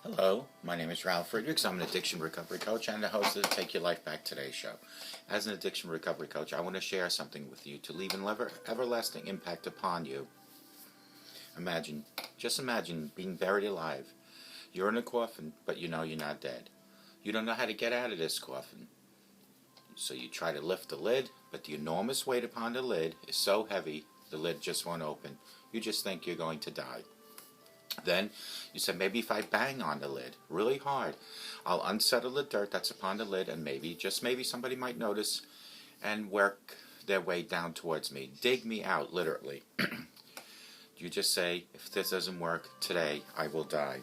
Hello, my name is Ralf Friedrichs. I'm an addiction recovery coach and the host of the Take Your Life Back Today show. As an addiction recovery coach, I want to share something with you to leave an everlasting impact upon you. Just imagine being buried alive. You're in a coffin, but you know you're not dead. You don't know how to get out of this coffin. So you try to lift the lid, but the enormous weight upon the lid is so heavy, the lid just won't open. You just think you're going to die. Then you said, maybe if I bang on the lid really hard, I'll unsettle the dirt that's upon the lid, and maybe, just maybe, somebody might notice and work their way down towards me. Dig me out, literally. You just say, if this doesn't work today, I will die.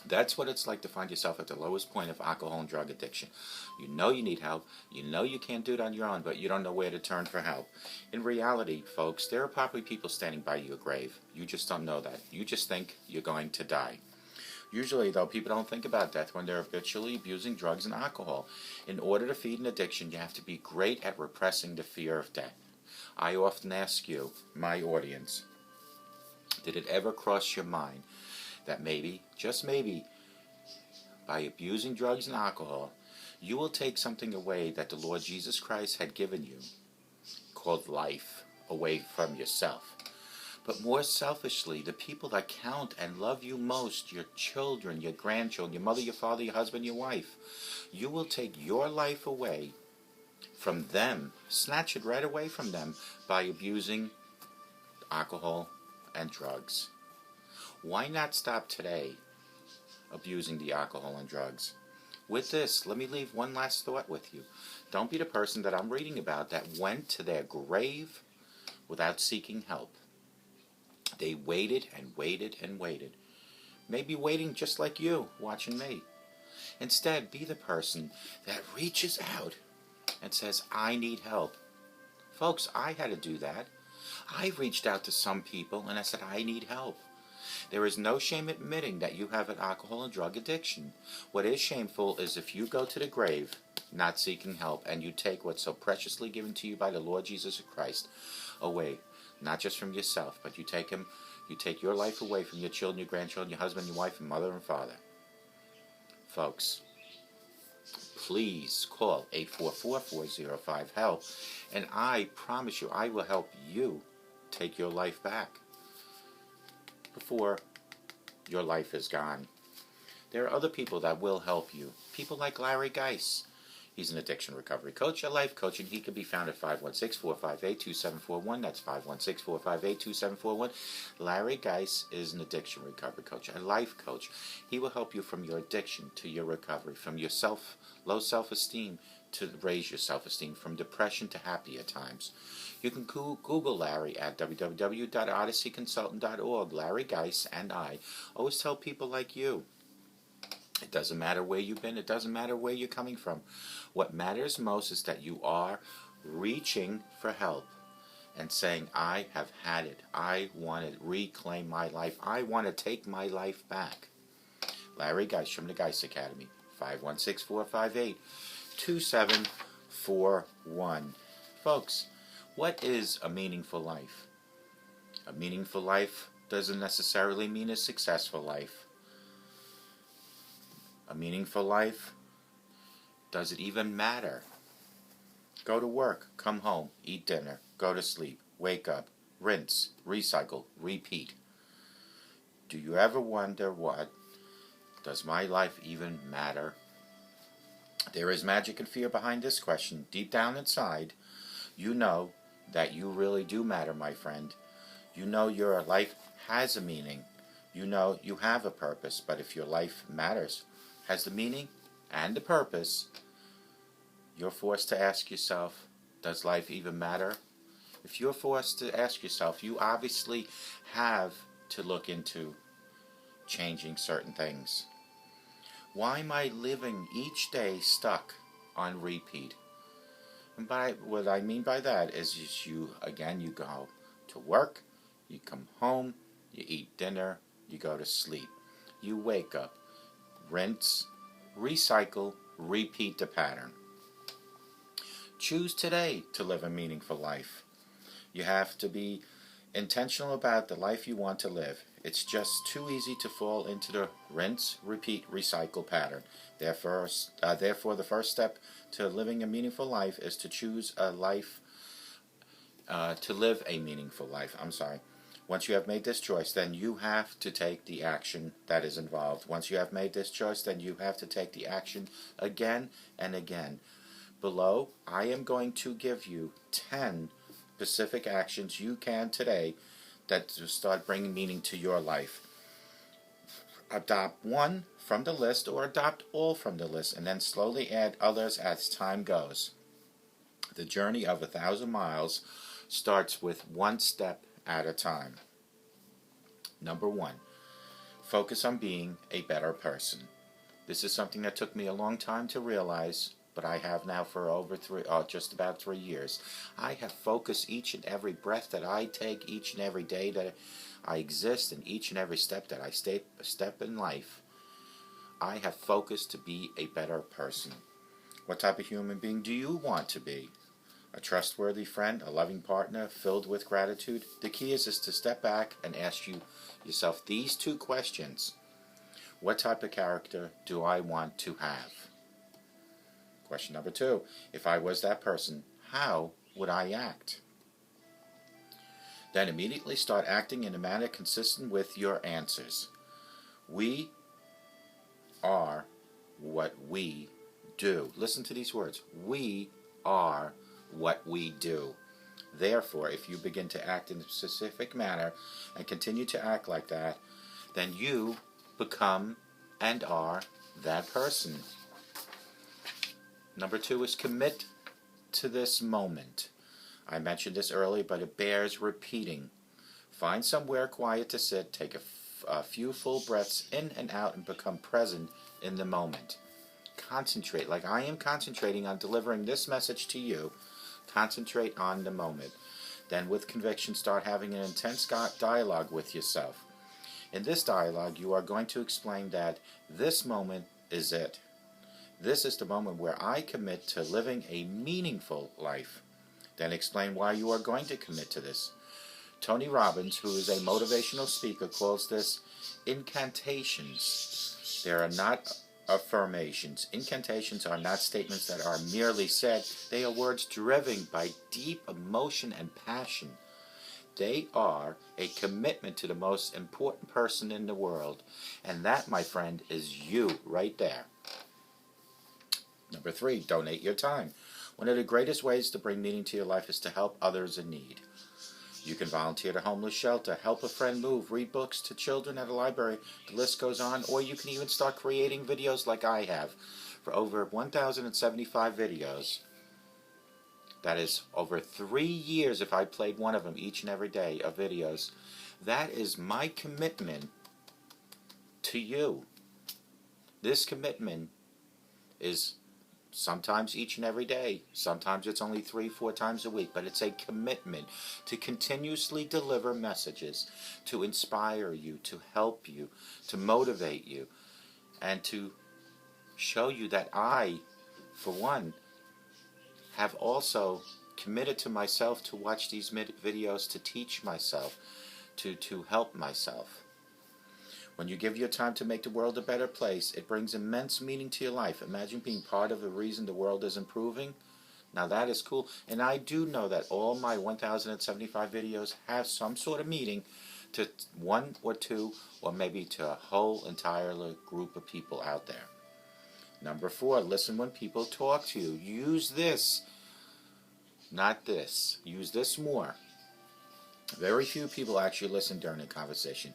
That's what it's like to find yourself at the lowest point of alcohol and drug addiction. You know you need help. You know you can't do it on your own, but you don't know where to turn for help. In reality, folks, there are probably people standing by your grave. You just don't know that. You just think you're going to die. Usually, though, people don't think about death when they're habitually abusing drugs and alcohol. In order to feed an addiction, you have to be great at repressing the fear of death. I often ask you, my audience, did it ever cross your mind that maybe, just maybe, by abusing drugs and alcohol, you will take something away that the Lord Jesus Christ had given you, called life, away from yourself? But more selfishly, the people that count and love you most, your children, your grandchildren, your mother, your father, your husband, your wife, you will take your life away from them, snatch it right away from them by abusing alcohol and drugs. Why not stop today abusing the alcohol and drugs? With this, let me leave one last thought with you. Don't be the person that I'm reading about that went to their grave without seeking help. They waited and waited and waited. Maybe waiting just like you, watching me. Instead, be the person that reaches out and says, I need help. Folks, I had to do that. I reached out to some people and I said, I need help. There is no shame admitting that you have an alcohol and drug addiction. What is shameful is if you go to the grave not seeking help and you take what's so preciously given to you by the Lord Jesus Christ away, not just from yourself, but you take your life away from your children, your grandchildren, your husband, your wife, and mother and father. Folks, please call 844-405-HELP, and I promise you I will help you take your life back before your life is gone. There are other people that will help you. People like Larry Geis. He's an addiction recovery coach, a life coach, and he can be found at 516-458-2741. That's 516-458-2741. Larry Geis is an addiction recovery coach, a life coach. He will help you from your addiction to your recovery, from your low self-esteem to raise your self-esteem, from depression to happier times. You can Google Larry at www.odysseyconsultant.org. Larry Geis and I always tell people like you, it doesn't matter where you've been. It doesn't matter where you're coming from. What matters most is that you are reaching for help and saying, I have had it. I want to reclaim my life. I want to take my life back. Larry Geis from the Geis Academy, 516-458-2741. Folks, what is a meaningful life? A meaningful life doesn't necessarily mean a successful life. A meaningful life, does it even matter? Go to work, come home, eat dinner, go to sleep, wake up, rinse, recycle, repeat. Do you ever wonder what? Does my life even matter? There is magic and fear behind this question. Deep down inside, you know that you really do matter, my friend. You know your life has a meaning. You know you have a purpose, but if your life matters, has the meaning and the purpose, you're forced to ask yourself, does life even matter? If you're forced to ask yourself, you obviously have to look into changing certain things. Why am I living each day stuck on repeat? And what I mean by that is you go to work, you come home, you eat dinner, you go to sleep. You wake up, rinse, recycle, repeat the pattern. Choose today to live a meaningful life. You have to be intentional about the life you want to live. It's just too easy to fall into the rinse, repeat, recycle pattern. Therefore, the first step to living a meaningful life is to choose a life, to live a meaningful life. Once you have made this choice, then you have to take the action that is involved. Once you have made this choice, then you have to take the action again and again. Below, I am going to give you 10 specific actions you can today that will start bringing meaning to your life. Adopt one from the list or adopt all from the list, and then slowly add others as time goes. The journey of 1,000 miles starts with one step at a time. Number 1, focus on being a better person. This is something that took me a long time to realize, but I have now for just about 3 years. I have focused each and every breath that I take, each and every day that I exist, and each and every step that I step in life. I have focused to be a better person. What type of human being do you want to be? A trustworthy friend, a loving partner, filled with gratitude? The key is to step back and ask yourself these 2 questions. What type of character do I want to have? Question number 2, if I was that person, how would I act? Then immediately start acting in a manner consistent with your answers. We are what we do. Listen to these words. We are what we do. Therefore, if you begin to act in a specific manner and continue to act like that, then you become and are that person. Number 2 is commit to this moment. I mentioned this earlier, but it bears repeating. Find somewhere quiet to sit, take a few full breaths in and out, and become present in the moment. Concentrate, like I am concentrating on delivering this message to you. Concentrate on the moment. Then with conviction, start having an intense dialogue with yourself. In this dialogue, you are going to explain that this moment is it. This is the moment where I commit to living a meaningful life. Then explain why you are going to commit to this. Tony Robbins, who is a motivational speaker, calls this incantations. They are not affirmations. Incantations are not statements that are merely said. They are words driven by deep emotion and passion. They are a commitment to the most important person in the world. And that, my friend, is you right there. Number 3, donate your time. One of the greatest ways to bring meaning to your life is to help others in need. You can volunteer at a homeless shelter, help a friend move, read books to children at a library, the list goes on, or you can even start creating videos like I have. For over 1,075 videos, that is over 3 years if I played one of them each and every day of videos. That is my commitment to you. This commitment is sometimes each and every day. Sometimes it's only 3-4 times a week, but it's a commitment to continuously deliver messages, to inspire you, to help you, to motivate you, and to show you that I, for one, have also committed to myself to watch these videos, to teach myself, to help myself. When you give your time to make the world a better place, it brings immense meaning to your life. Imagine being part of the reason the world is improving. Now that is cool. And I do know that all my 1,075 videos have some sort of meaning to 1 or 2 or maybe to a whole entire group of people out there. Number 4, listen when people talk to you. Use this, not this. Use this more. Very few people actually listen during a conversation.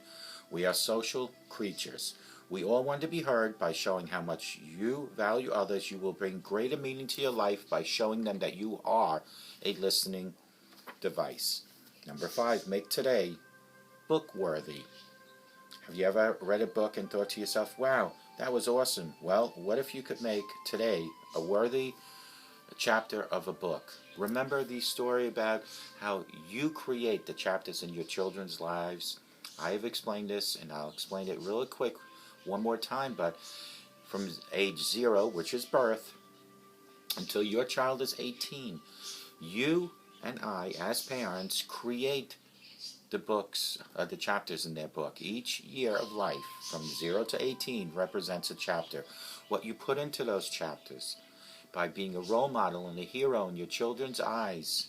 We are social creatures. We all want to be heard. By showing how much you value others, you will bring greater meaning to your life by showing them that you are a listening device. Number 5, make today book-worthy. Have you ever read a book and thought to yourself, wow, that was awesome? Well, what if you could make today a worthy chapter of a book? Remember the story about how you create the chapters in your children's lives? I have explained this, and I'll explain it really quick one more time, but from age 0, which is birth, until your child is 18, you and I, as parents, create the chapters in their book. Each year of life, from 0 to 18, represents a chapter. What you put into those chapters, by being a role model and a hero in your children's eyes,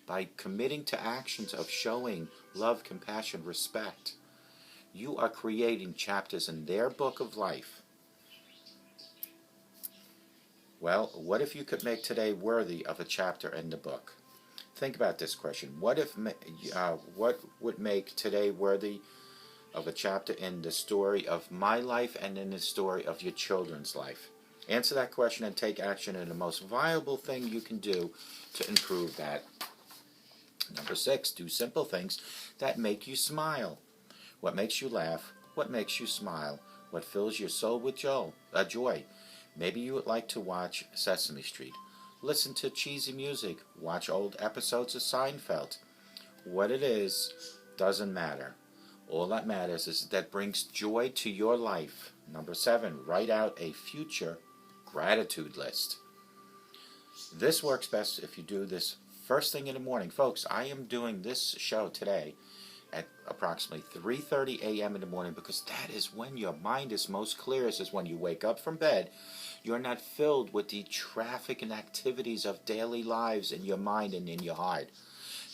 by committing to actions of showing love, compassion, respect, you are creating chapters in their book of life. Well, what if you could make today worthy of a chapter in the book? Think about this question. What would make today worthy of a chapter in the story of my life and in the story of your children's life? Answer that question and take action in the most viable thing you can do to improve that. Number 6, do simple things that make you smile. What makes you laugh? What makes you smile? What fills your soul with joy? Maybe you would like to watch Sesame Street, listen to cheesy music, watch old episodes of Seinfeld. What it is doesn't matter. All that matters is that brings joy to your life. Number 7, write out a future gratitude list. This works best if you do this first thing in the morning. Folks, I am doing this show today at approximately 3:30 a.m. in the morning because that is when your mind is most clear. This is when you wake up from bed. You're not filled with the traffic and activities of daily lives in your mind and in your heart.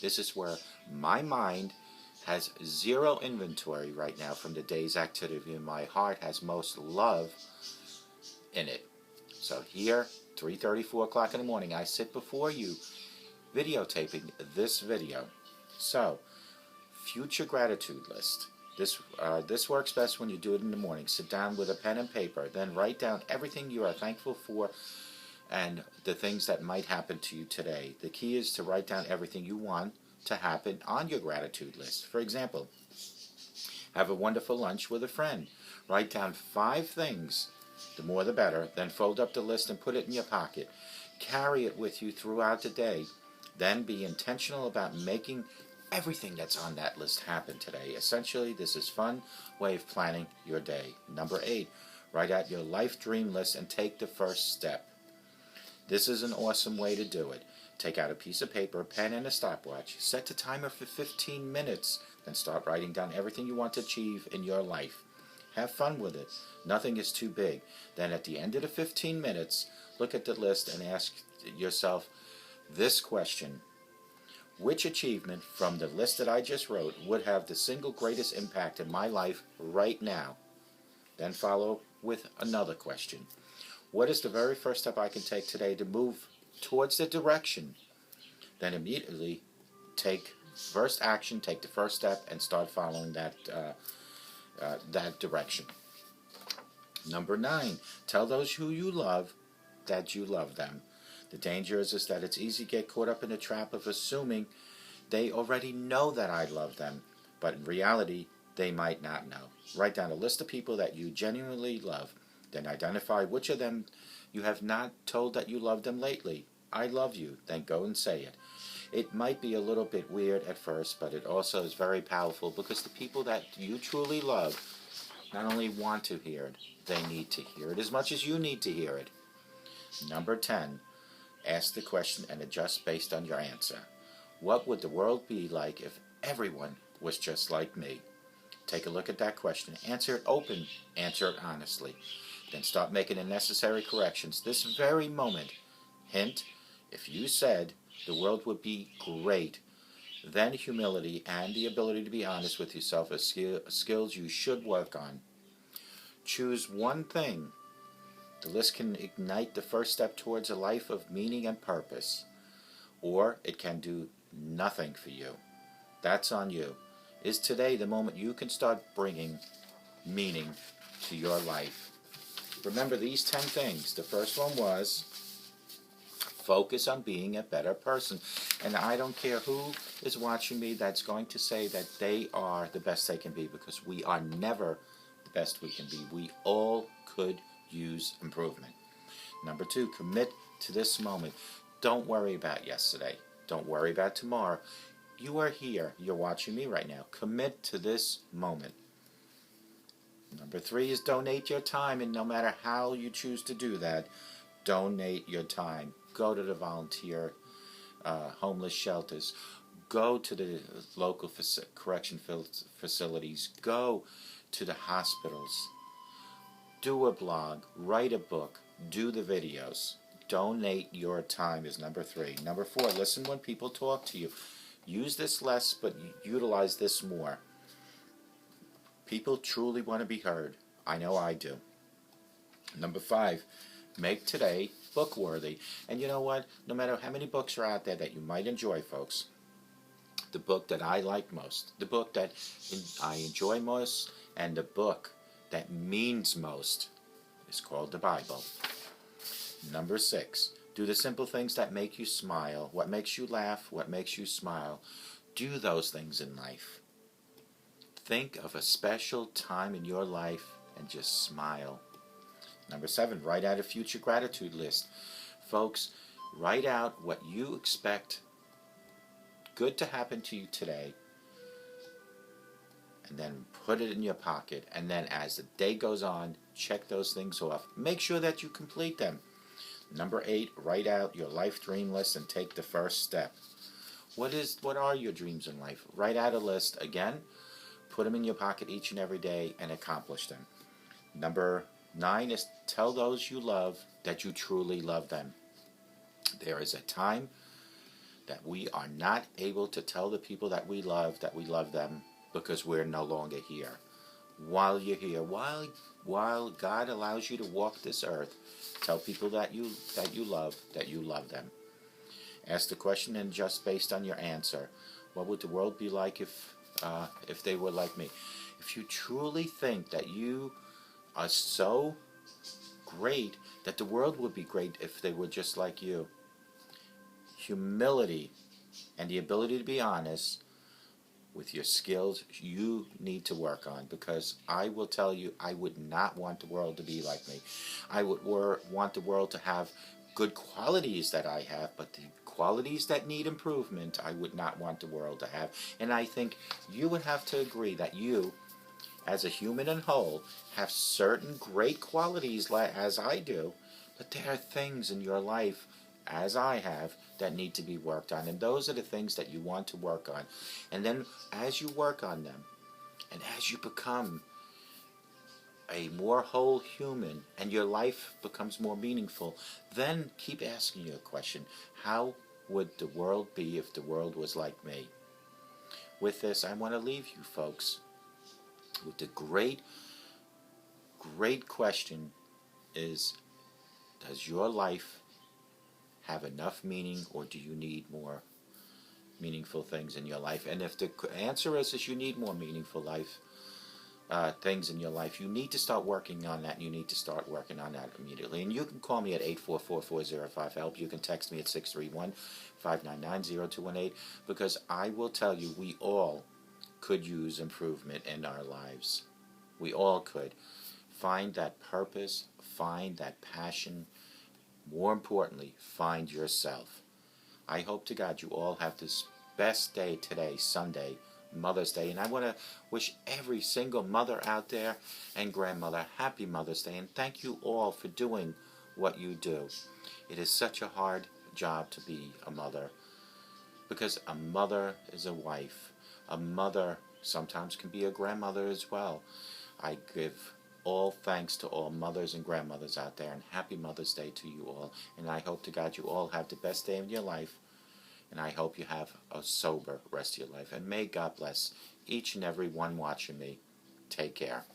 This is where my mind has zero inventory right now from the day's activity, and my heart has most love in it. So here, 3:30, 4 o'clock in the morning, I sit before you videotaping this video. So, future gratitude list. This works best when you do it in the morning. Sit down with a pen and paper, then write down everything you are thankful for and the things that might happen to you today. The key is to write down everything you want to happen on your gratitude list. For example, have a wonderful lunch with a friend. Write down 5 things, the more the better, then fold up the list and put it in your pocket. Carry it with you throughout the day. Then be intentional about making everything that's on that list happen today. Essentially, this is a fun way of planning your day. Number 8, write out your life dream list and take the first step. This is an awesome way to do it. Take out a piece of paper, a pen, and a stopwatch. Set the timer for 15 minutes. Then start writing down everything you want to achieve in your life. Have fun with it. Nothing is too big. Then at the end of the 15 minutes, look at the list and ask yourself this question. Which achievement from the list that I just wrote would have the single greatest impact in my life right now? Then follow with another question. What is the very first step I can take today to move towards the direction? Then immediately take first action, take the first step, and start following that direction. Number 9, tell those who you love that you love them. The danger is that it's easy to get caught up in the trap of assuming they already know that I love them, but in reality, they might not know. Write down a list of people that you genuinely love, then identify which of them you have not told that you love them lately. I love you, then go and say it. It might be a little bit weird at first, but it also is very powerful because the people that you truly love not only want to hear it, they need to hear it as much as you need to hear it. Number 10. Ask the question and adjust based on your answer. What would the world be like if everyone was just like me? Take a look at that question. Answer it open. Answer it honestly. Then start making the necessary corrections this very moment. Hint, if you said the world would be great, then humility and the ability to be honest with yourself are skills you should work on. Choose one thing. The list can ignite the first step towards a life of meaning and purpose, or it can do nothing for you. That's on you. Is today the moment you can start bringing meaning to your life? Remember these 10 things. The first one was focus on being a better person. And I don't care who is watching me that's going to say that they are the best they can be, because we are never the best we can be. We all could use improvement. Number 2, commit to this moment. Don't worry about yesterday. Don't worry about tomorrow. You are here. You're watching me right now. Commit to this moment. Number 3 is donate your time, and no matter how you choose to do that, donate your time. Go to the volunteer homeless shelters. Go to the local correction facilities. Go to the hospitals. Do a blog. Write a book. Do the videos. Donate your time is number 3. Number 4, listen when people talk to you. Use this less, but utilize this more. People truly want to be heard. I know I do. Number 5, make today book worthy. And you know what? No matter how many books are out there that you might enjoy, folks, the book that I like most, the book that I enjoy most, and the book that means most is called the Bible. Number 6, do the simple things that make you smile. What makes you laugh, what makes you smile. Do those things in life. Think of a special time in your life and just smile. Number 7, write out a future gratitude list. Folks, write out what you expect good to happen to you today, and then put it in your pocket. And then as the day goes on, check those things off. Make sure that you complete them. Number 8, write out your life dream list and take the first step. What are your dreams in life? Write out a list. Again, put them in your pocket each and every day and accomplish them. Number 9 is tell those you love that you truly love them. There is a time that we are not able to tell the people that we love them because we're no longer here. While you're here, while God allows you to walk this earth, tell people that you love them. Ask the question, and just based on your answer, what would the world be like if they were like me? If you truly think that you are so great that the world would be great if they were just like you. Humility and the ability to be honest with your skills you need to work on, because I will tell you, I would not want the world to be like me. I would want the world to have good qualities that I have, but the qualities that need improvement I would not want the world to have. And I think you would have to agree that you, as a human and whole, have certain great qualities as I do, but there are things in your life, as I have, that need to be worked on. And those are the things that you want to work on. And then as you work on them, and as you become a more whole human, and your life becomes more meaningful, then keep asking your question, how would the world be if the world was like me? With this, I want to leave you folks with the great question is, does your life have enough meaning, or do you need more meaningful things in your life? And if the answer is you need more meaningful things in your life, you need to start working on that, and you need to start working on that immediately. And you can call me at 844-405-HELP. You can text me at 631-599-0218, because I will tell you, we all could use improvement in our lives. We all could. Find that purpose, find that passion. More importantly, find yourself. I hope to God you all have this best day today, Sunday, Mother's Day. And I want to wish every single mother out there and grandmother happy Mother's Day. And thank you all for doing what you do. It is such a hard job to be a mother, because a mother is a wife. A mother sometimes can be a grandmother as well. I give all thanks to all mothers and grandmothers out there, and happy Mother's Day to you all. And I hope to God you all have the best day of your life, and I hope you have a sober rest of your life. And may God bless each and every one watching me. Take care.